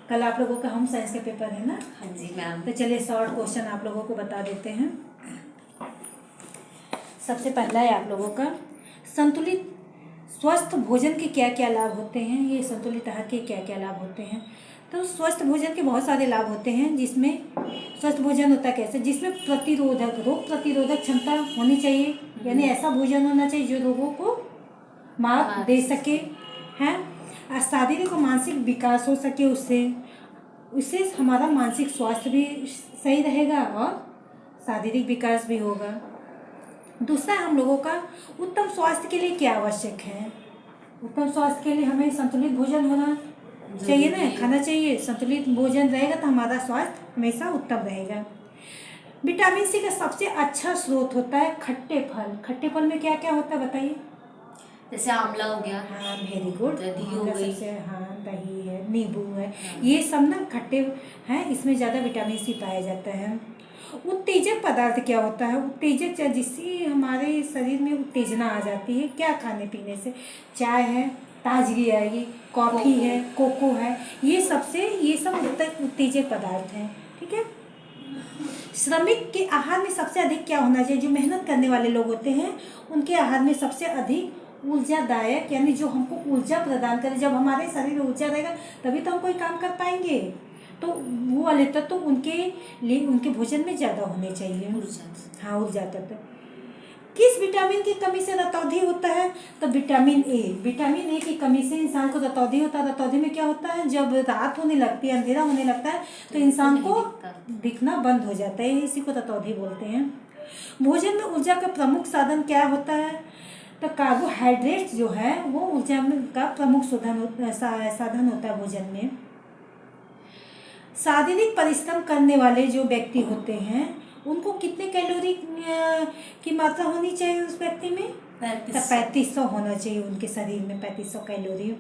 कल आप लोगों का होम साइंस का पेपर है ना? हाँ जी मैम। तो चलिए शॉर्ट क्वेश्चन आप लोगों को बता देते हैं। सबसे पहला है आप लोगों का, संतुलित स्वस्थ भोजन के क्या क्या लाभ होते हैं। ये संतुलित आहार के क्या क्या लाभ होते हैं? तो स्वस्थ भोजन के बहुत सारे लाभ होते हैं, जिसमें स्वस्थ भोजन होता है कैसे, जिसमें रोग प्रतिरोधक क्षमता होनी चाहिए, यानी ऐसा भोजन होना चाहिए जो रोगों को मात दे सके, हैं। शारीरिक और मानसिक विकास हो सके, उससे हमारा मानसिक स्वास्थ्य भी सही रहेगा और शारीरिक विकास भी होगा। दूसरा हम लोगों का, उत्तम स्वास्थ्य के लिए क्या आवश्यक है? उत्तम स्वास्थ्य के लिए हमें संतुलित भोजन होना चाहिए ना, खाना चाहिए। संतुलित भोजन रहेगा तो हमारा स्वास्थ्य हमेशा उत्तम रहेगा। विटामिन सी का सबसे अच्छा स्रोत होता है खट्टे फल। खट्टे फल में क्या क्या होता है बताइए? जैसे आंवला हो गया। हाँ, वेरी गुड। दही हो गई। हाँ, दही है, नींबू है, ये सब ना खट्टे हैं, इसमें ज़्यादा विटामिन सी पाया जाता है। उत्तेजक पदार्थ क्या होता है? उत्तेजक जिससे हमारे शरीर में उत्तेजना आ जाती है, क्या खाने पीने से? चाय है, ताजगी आएगी, कॉफ़ी है, कोको है, ये सब उत्तेजक पदार्थ हैं, ठीक है। श्रमिक के आहार में सबसे अधिक क्या होना चाहिए? जो मेहनत करने वाले लोग होते हैं उनके आहार में सबसे अधिक ऊर्जादायक, यानी जो हमको ऊर्जा प्रदान करे। जब हमारे शरीर में ऊर्जा रहेगा तभी तो हम कोई काम कर पाएंगे। तो वो वाले तत्व तो उनके भोजन में ज़्यादा होने चाहिए। हाँ, ऊर्जा तत्व। किस विटामिन की कमी से रतौंधी होता है? तो विटामिन ए की कमी से इंसान को रतौंधी होता है। रतौंधी में क्या होता है? जब रात होने लगती है, अंधेरा होने लगता है, तो इंसान को दिखना बंद हो जाता है, इसी को रतौंधी बोलते हैं। भोजन में ऊर्जा का प्रमुख साधन क्या होता है? तो कार्बोहाइड्रेट जो है वो ऊर्जा का प्रमुख साधन होता है भोजन में। शारीरिक परिश्रम करने वाले जो व्यक्ति होते हैं उनको कितने कैलोरी की मात्रा होनी चाहिए उस व्यक्ति में? 3500 होना चाहिए उनके शरीर में, 3500 कैलोरी।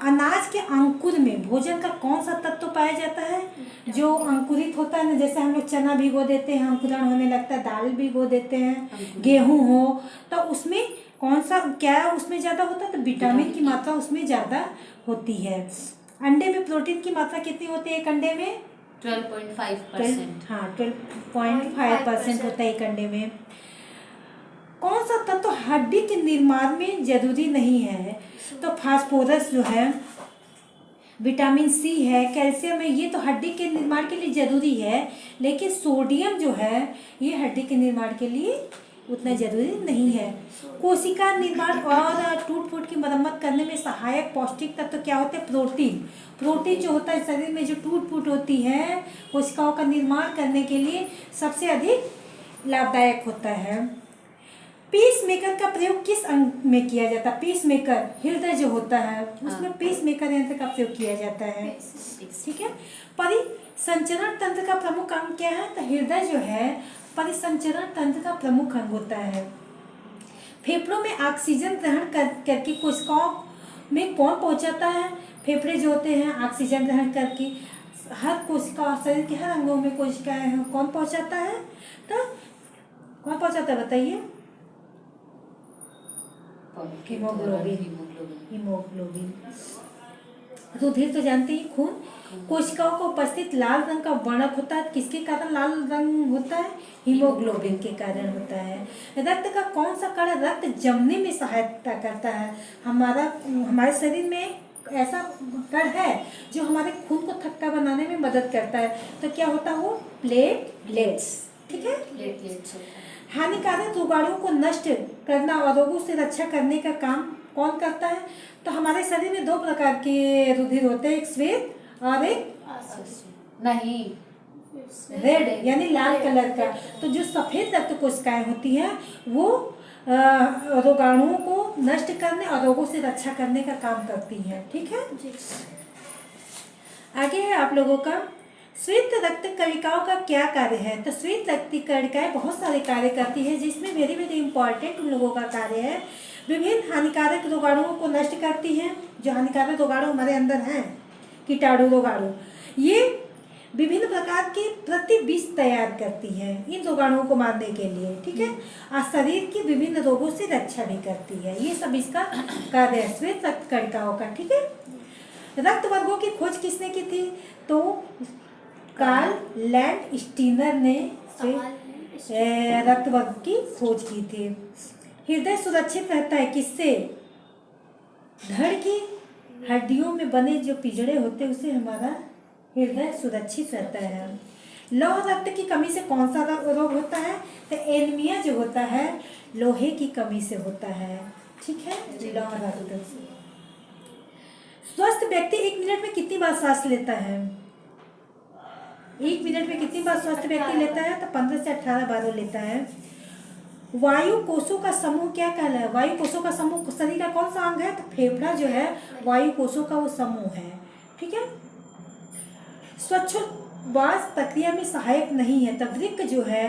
अनाज के अंकुर में भोजन का कौन सा तत्व पाया जाता है? जो अंकुरित होता है ना, जैसे हम लोग चना भिगो देते हैं, अंकुरण होने लगता है, दाल भिगो देते हैं, गेहूं हो, तो उसमें कौन सा क्या उसमें ज़्यादा होता है? तो विटामिन की मात्रा उसमें ज़्यादा होती है। अंडे में प्रोटीन की मात्रा कितनी होती है एक अंडे में? 12.5%। हाँ, 12.5% होता है एक अंडे में। कौन सा तत्व हड्डी के निर्माण में जरूरी नहीं है? तो फास्फोरस जो है, विटामिन सी है, कैल्शियम है, ये तो हड्डी के निर्माण के लिए जरूरी है, लेकिन सोडियम जो है ये हड्डी के निर्माण के लिए उतना जरूरी नहीं है। कोशिका निर्माण और टूट फूट की मरम्मत करने में सहायक पौष्टिक तत्व क्या होते हैं? प्रोटीन जो होता है शरीर में जो टूट फूट होती है कोशिकाओं का निर्माण करने के लिए सबसे अधिक लाभदायक होता है। पीस मेकर का प्रयोग किस अंग में किया जाता है? पीस मेकर, हृदय जो होता है उसमें पीस मेकर यंत्र का प्रयोग किया जाता है, ठीक है। परिसंचरण तंत्र का प्रमुख अंग क्या है? तो हृदय जो है परिसंचरण तंत्र का प्रमुख अंग होता है। फेफड़ों में ऑक्सीजन ग्रहण करके कोशिकाओं में कौन पहुंचाता है? फेफड़े जो होते हैं ऑक्सीजन ग्रहण करके हर कोशिका, शरीर के हर अंगों में कोशिकाएं हैं, कौन पहुंचाता है? तो कौन पहुंचाता है बताइए? हीमोग्लोबिन। रुधिर तो जानते ही, खून। कोशिकाओं को उपस्थित लाल रंग का वर्णक होता है, किसके कारण लाल रंग होता है? हीमोग्लोबिन के कारण होता है। रक्त का कौन सा कण रक्त जमने में सहायता करता है? हमारे शरीर में ऐसा कण है जो हमारे खून को थक्का बनाने में मदद करता है, तो क्या होता है वो? प्लेटलेट्स, ठीक है। प्लेटलेट्स। हानिकारक रोगाणुओं को नष्ट करना और रोगों से रक्षा करने का काम कौन करता है? तो हमारे शरीर में 2 प्रकार के रुधिर होते हैं, एक श्वेत और एक नहीं रेड, यानी लाल कलर का। तो जो सफेद रक्त कोशिकाएं होती हैं वो रोगाणुओं को नष्ट करने और रोगों से रक्षा करने का काम करती हैं, ठीक है। आगे है आप लोगों का, श्वेत रक्त कणिकाओं का क्या कार्य है? तो श्वेत रक्त कणिकाएं बहुत सारे कार्य करती है, जिसमें वेरी वेरी इंपॉर्टेंट उन लोगों का कार्य है। विभिन्न हानिकारक रोगाणुओं को नष्ट करती है। जो हानिकारक रोगाणु हमारे अंदर हैं, कीटाणु रोगाणु, ये विभिन्न प्रकार के प्रतिविष तैयार करती है इन रोगाणुओं को मारने के लिए, ठीक है। और शरीर की विभिन्न रोगों से रक्षा भी करती है। ये सब इसका कार्य है श्वेत रक्त कणिकाओं का, ठीक है। रक्त वर्गों की खोज किसने की थी? तो कार्ल लैंडस्टीनर ने रक्त वर्ग की खोज की थी। हृदय सुरक्षित रहता है किससे? धड़ की हड्डियों में बने जो पिंजरे होते हैं उससे हमारा हृदय सुरक्षित रहता है। लौह रक्त की कमी से कौन सा रोग होता है? तो एनीमिया जो होता है लोहे की कमी से होता है। ठीक है, लौह रक्त। स्वस्थ व्यक्ति 1 मिनट में कितनी बार सांस लेता है? 1 मिनट में कितनी बार स्वस्थ व्यक्ति लेता है? तो 15 से 18 बार लेता है। वायु कोषों का समूह क्या कहलाता है? वायु कोषों का समूह शरीर का कौन सा अंग है? तो फेफड़ा जो है वायु कोषों का वो समूह है। ठीक है। श्वासोच्छ्वास प्रक्रिया में सहायक नहीं है, तो वृक्क जो है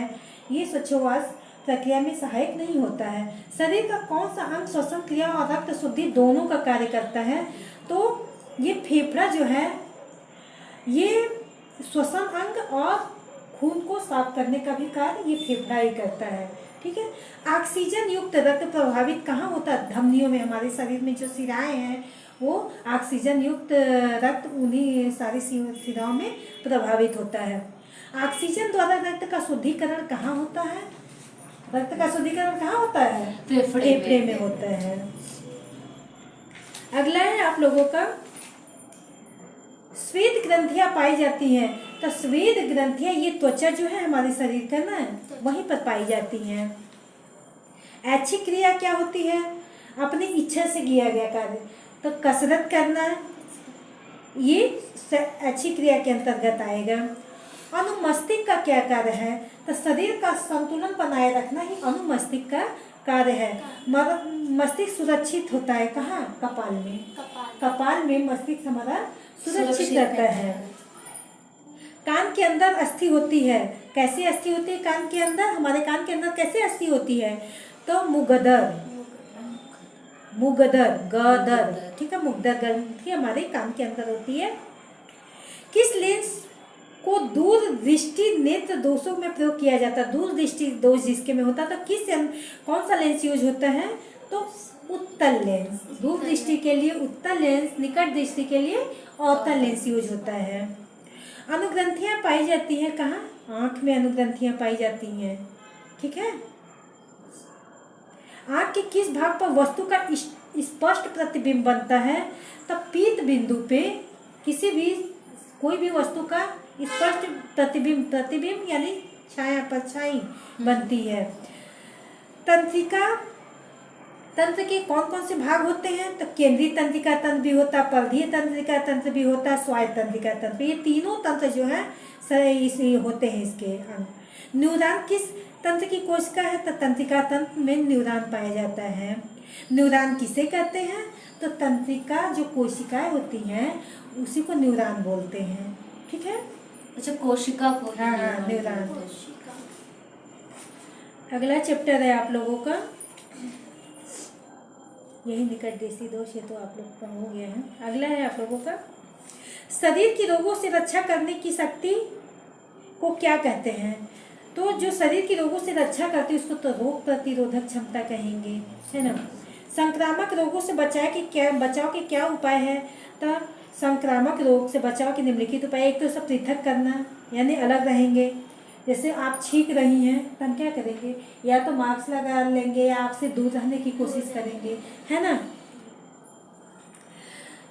ये श्वासोच्छ्वास प्रक्रिया में सहायक नहीं होता है। शरीर का कौन सा अंग श्वसन क्रिया और रक्त शुद्धि दोनों का कार्य करता है? तो ये फेफड़ा जो है ये श्वसन अंग और खून को साफ करने का भी कार्य ये फेफड़ा ही करता है। ठीक है। ऑक्सीजन युक्त रक्त प्रभावित कहाँ होता है? धमनियों में। हमारे शरीर में जो शिराएं हैं वो ऑक्सीजन युक्त रक्त उन्हीं सारी शिराओं में प्रभावित होता है। ऑक्सीजन द्वारा रक्त का शुद्धिकरण कहाँ होता है? रक्त का शुद्धिकरण कहाँ होता है? फेफड़े में होता है। अगला है आप लोगों का श्वेत ग्रंथियां पाई जाती हैं। तो श्वेत ग्रंथियां ये त्वचा जो है हमारे शरीर का ना वहीं पर पाई जाती हैं। ऐच्छिक क्रिया क्या होती है? अपनी इच्छा से किया गया कार्य। तो कसरत करना ये ऐच्छिक क्रिया के अंतर्गत आएगा। अनुमस्तिष्क का क्या कार्य है? तो शरीर का संतुलन बनाए रखना ही अनुमस्तिष्क का कार्य है। मस्तिष्क सुरक्षित होता है कहाँ? कपाल में। कपाल में मस्तिष्क हमारा सुरक्षित रहता है। कान के अंदर अस्थि होती है। कैसे अस्थि होती है कान के अंदर? हमारे कान के अंदर कैसे अस्थि होती है? तो मुगदर गदर। ठीक है, मुगदर ग्रंथि हमारे कान के अंदर होती है। किस लेंस को दूर दृष्टि नेत्र दोषों में प्रयोग किया जाता है? दूर दृष्टि दोष जिसके में होता है तो कौन सा लेंस यूज होता है? तो उत्तल लेंस। दूर दृष्टि के लिए उत्तल लेंस, निकट दृष्टि के लिए अवतल लेंस यूज होता है। अनुग्रंथियां पाई जाती हैं कहाँ? आंख में अनुग्रंथियां पाई जाती हैं। ठीक है। आंख के किस भाग पर वस्तु का स्पष्ट प्रतिबिंब बनता है? तो पीत बिंदु पे किसी भी कोई भी वस्तु का स्पष्ट प्रतिबिंब यानी छाया परछाई बनती है। तंत्र के कौन कौन से भाग होते हैं? तो केंद्रीय तंत्रिका तंत्र भी होता है, परिधीय तंत्रिका तंत्र भी होता है, स्वायत्त तंत्रिका तंत्र। ये तीनों तंत्र जो है इसे होते हैं इसके अंग। न्यूरॉन किस तंत्र की कोशिका है? तो तंत्रिका तंत्र में न्यूरॉन पाया जाता है। न्यूरॉन किसे कहते हैं? तो तंत्रिका जो कोशिकाएं होती हैं उसी को न्यूरॉन बोलते हैं। ठीक है। अच्छा, कोशिका को हाँ, न्यूरॉन। अगला चैप्टर है आप लोगों का यही निकट देशी दोष, ये तो आप लोग का हो गया है। अगला है आप लोगों का शरीर की रोगों से रक्षा करने की शक्ति को क्या कहते हैं? तो जो शरीर की रोगों से रक्षा करती है उसको तो रोग प्रतिरोधक क्षमता कहेंगे, है ना। संक्रामक रोगों से बचाव के क्या उपाय है? तो संक्रामक रोग से बचाव के निम्नलिखित उपाय। एक तो सब पृथक करना यानी अलग रहेंगे। जैसे आप छींक रही हैं तो हम क्या करेंगे? या तो मास्क लगा लेंगे या आपसे दूर रहने की कोशिश करेंगे, है ना।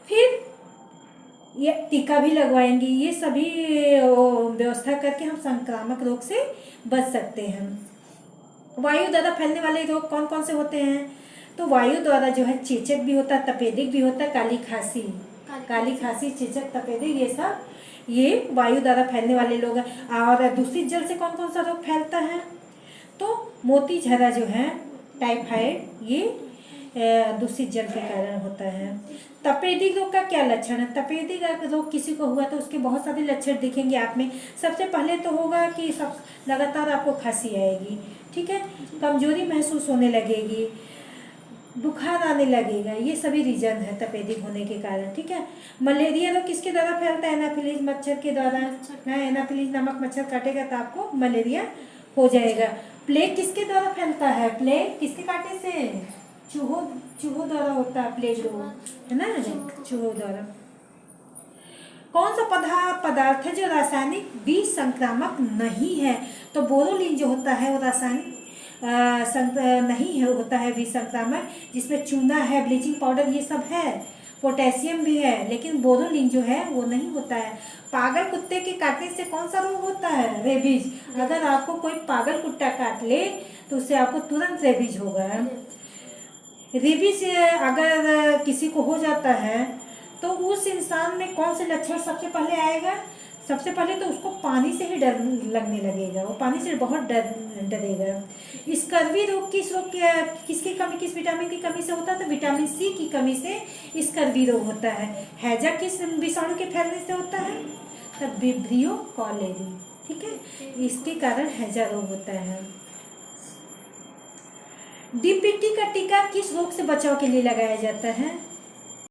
फिर ये टीका भी लगवाएंगे। ये सभी व्यवस्था करके हम संक्रामक रोग से बच सकते हैं। वायु द्वारा फैलने वाले रोग कौन कौन से होते हैं? तो वायु द्वारा जो है चेचक भी होता है, तपेदिक भी होता है, काली खांसी, चेचक, तपेदिक ये वायु द्वारा फैलने वाले लोग हैं। और दूषित जल से कौन कौन सा रोग फैलता है? तो मोती झरा जो है, टाइफाइड, ये दूषित जल के कारण होता है। तपेदिक रोग का क्या लक्षण है? तपेदिक रोग किसी को हुआ तो उसके बहुत सारे लक्षण दिखेंगे आप में। सबसे पहले तो होगा कि सब लगातार आपको खांसी आएगी। ठीक है। कमजोरी महसूस होने लगेगी, बुखार आने लगेगा। ये सभी रीजन है तपेदिक होने के कारण। ठीक है। मलेरिया रोग किसके द्वारा फैलता है? एनाफिलीज मच्छर के द्वारा। एनाफिलीज नामक मच्छर काटेगा तो आपको मलेरिया हो जाएगा। प्लेग किसके द्वारा फैलता है? प्लेग किसके काटे से? चूहों द्वारा होता है प्लेग रोग, है ना, चूहों द्वारा। पदार्थ है जो रासायनिक विसंक्रामक नहीं है। तो बोरोलिन जो होता है वो रासायनिक नहीं है, होता है विसंक्रामक, जिसमें चूना है, ब्लीचिंग पाउडर ये सब है, पोटेशियम भी है, लेकिन बोरोलिन जो है वो नहीं होता है। पागल कुत्ते के काटने से कौन सा रोग होता है? रेबीज। अगर आपको कोई पागल कुत्ता काट ले तो उससे आपको तुरंत रेबीज होगा। रेबीज अगर किसी को हो जाता है तो उस इंसान में कौन से लक्षण सबसे पहले आएगा? सबसे पहले तो उसको पानी से ही डर लगने लगेगा, वो पानी से बहुत डरेगा। स्कर्वी रोग किसकी कमी, किस विटामिन की कमी से होता है? तो विटामिन सी की कमी से स्कर्वी रोग होता है। हैजा किस विषाणु के फैलने से होता है? तब विब्रियो कॉलेरी, ठीक है, इसके कारण हैजा रोग होता है। डीपीटी का टीका किस रोग से बचाव के लिए लगाया जाता है?